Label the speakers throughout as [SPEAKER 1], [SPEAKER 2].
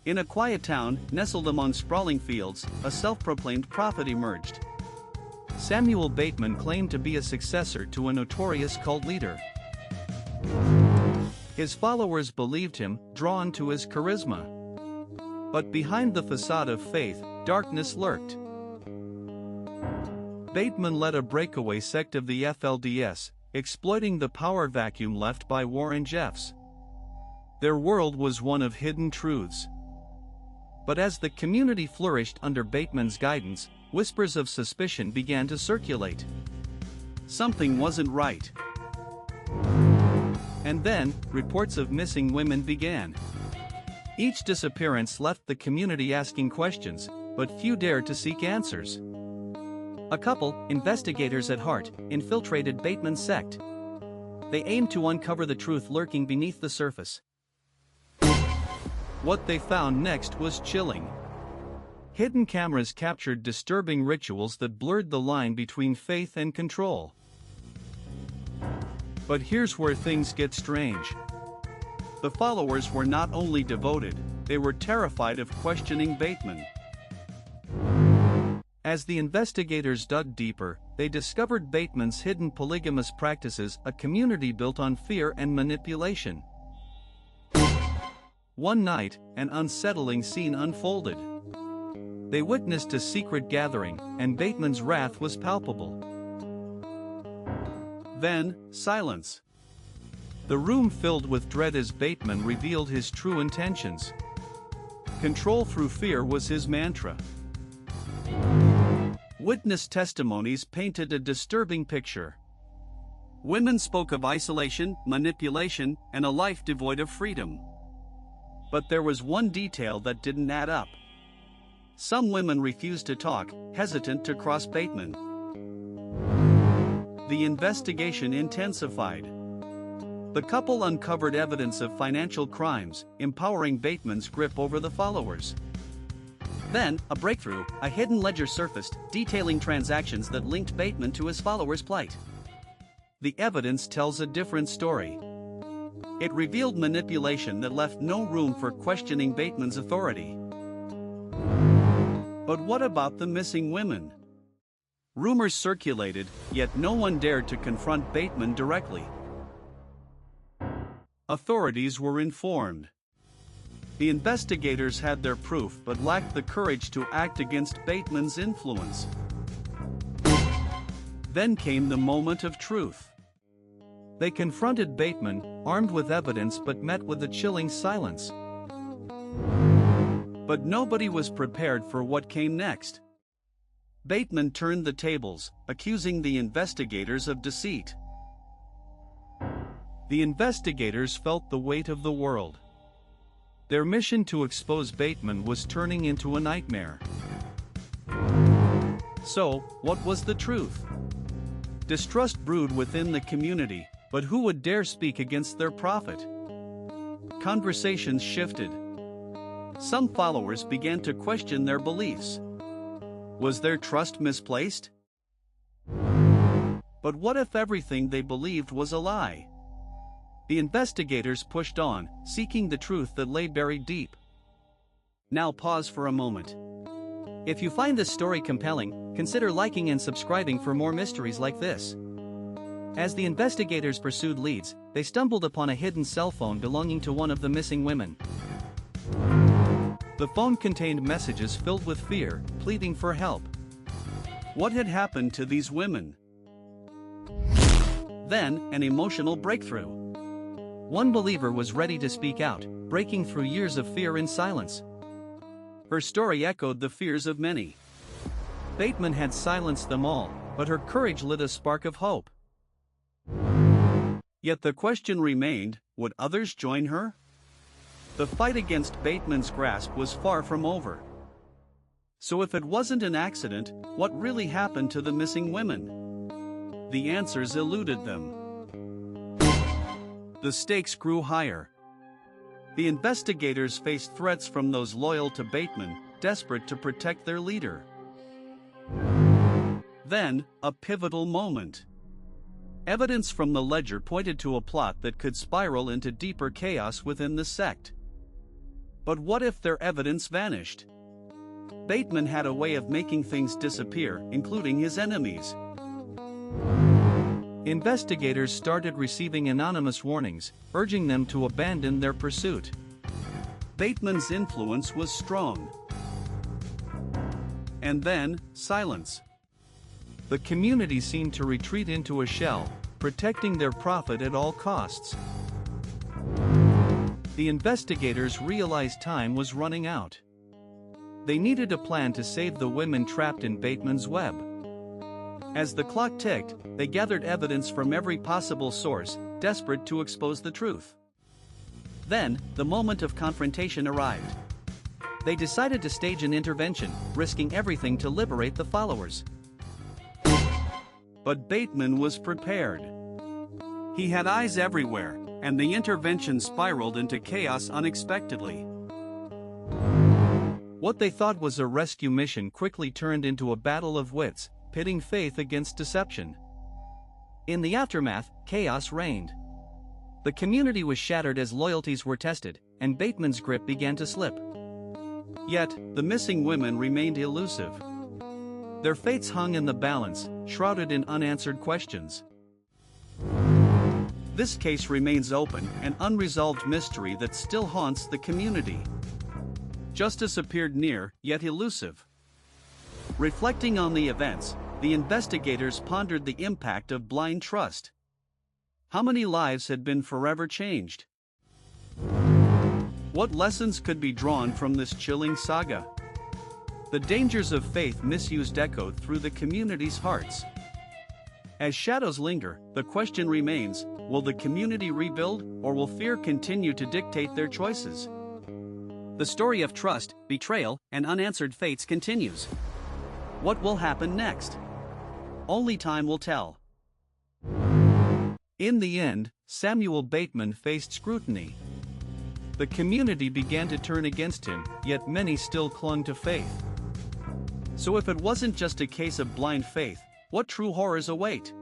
[SPEAKER 1] In a quiet town, nestled among sprawling fields, a self-proclaimed prophet emerged. Samuel Bateman claimed to be a successor to a notorious cult leader. His followers believed him, drawn to his charisma. But behind the facade of faith, darkness lurked. Bateman led a breakaway sect of the FLDS, exploiting the power vacuum left by Warren Jeffs. Their world was one of hidden truths. But as the community flourished under Bateman's guidance, whispers of suspicion began to circulate. Something wasn't right. And then, reports of missing women began. Each disappearance left the community asking questions, but few dared to seek answers. A couple, investigators at heart, infiltrated Bateman's sect. They aimed to uncover the truth lurking beneath the surface. What they found next was chilling. Hidden cameras captured disturbing rituals that blurred the line between faith and control. But here's where things get strange. The followers were not only devoted, they were terrified of questioning Bateman. As the investigators dug deeper, they discovered Bateman's hidden polygamous practices, a community built on fear and manipulation. One night, an unsettling scene unfolded. They witnessed a secret gathering, and Bateman's wrath was palpable. Then, silence. The room filled with dread as Bateman revealed his true intentions. Control through fear was his mantra. Witness testimonies painted a disturbing picture. Women spoke of isolation, manipulation, and a life devoid of freedom. But there was one detail that didn't add up. Some women refused to talk, hesitant to cross Bateman. The investigation intensified. The couple uncovered evidence of financial crimes, empowering Bateman's grip over the followers. Then, a breakthrough, a hidden ledger surfaced, detailing transactions that linked Bateman to his followers' plight. The evidence tells a different story. It revealed manipulation that left no room for questioning Bateman's authority. But what about the missing women? Rumors circulated, yet no one dared to confront Bateman directly. Authorities were informed. The investigators had their proof but lacked the courage to act against Bateman's influence. Then came the moment of truth. They confronted Bateman, armed with evidence, but met with a chilling silence. But nobody was prepared for what came next. Bateman turned the tables, accusing the investigators of deceit. The investigators felt the weight of the world. Their mission to expose Bateman was turning into a nightmare. So, what was the truth? Distrust brewed within the community, but who would dare speak against their prophet? Conversations shifted. Some followers began to question their beliefs. Was their trust misplaced? But what if everything they believed was a lie? The investigators pushed on, seeking the truth that lay buried deep. Now pause for a moment. If you find this story compelling, consider liking and subscribing for more mysteries like this. As the investigators pursued leads, they stumbled upon a hidden cell phone belonging to one of the missing women. The phone contained messages filled with fear, pleading for help. What had happened to these women? Then, an emotional breakthrough. One believer was ready to speak out, breaking through years of fear in silence. Her story echoed the fears of many. Bateman had silenced them all, but her courage lit a spark of hope. Yet the question remained, would others join her? The fight against Bateman's grasp was far from over. So if it wasn't an accident, what really happened to the missing women? The answers eluded them. The stakes grew higher. The investigators faced threats from those loyal to Bateman, desperate to protect their leader. Then, a pivotal moment. Evidence from the ledger pointed to a plot that could spiral into deeper chaos within the sect. But what if their evidence vanished? Bateman had a way of making things disappear, including his enemies. Investigators started receiving anonymous warnings, urging them to abandon their pursuit. Bateman's influence was strong. And then, silence. The community seemed to retreat into a shell, protecting their profit at all costs. The investigators realized time was running out. They needed a plan to save the women trapped in Bateman's web. As the clock ticked, they gathered evidence from every possible source, desperate to expose the truth. Then, the moment of confrontation arrived. They decided to stage an intervention, risking everything to liberate the followers. But Bateman was prepared. He had eyes everywhere, and the intervention spiraled into chaos unexpectedly. What they thought was a rescue mission quickly turned into a battle of wits, pitting faith against deception. In the aftermath, chaos reigned. The community was shattered as loyalties were tested, and Bateman's grip began to slip. Yet, the missing women remained elusive. Their fates hung in the balance, shrouded in unanswered questions. This case remains open, an unresolved mystery that still haunts the community. Justice appeared near, yet elusive. Reflecting on the events, the investigators pondered the impact of blind trust. How many lives had been forever changed? What lessons could be drawn from this chilling saga? The dangers of faith misused echoed through the community's hearts. As shadows linger, the question remains, will the community rebuild, or will fear continue to dictate their choices? The story of trust, betrayal, and unanswered fates continues. What will happen next? Only time will tell. In the end, Samuel Bateman faced scrutiny. The community began to turn against him, yet many still clung to faith. So if it wasn't just a case of blind faith, what true horrors await?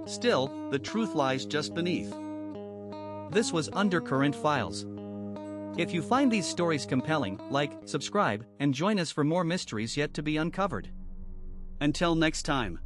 [SPEAKER 1] Still, the truth lies just beneath. This was Undercurrent Files. If you find these stories compelling, like, subscribe, and join us for more mysteries yet to be uncovered. Until next time.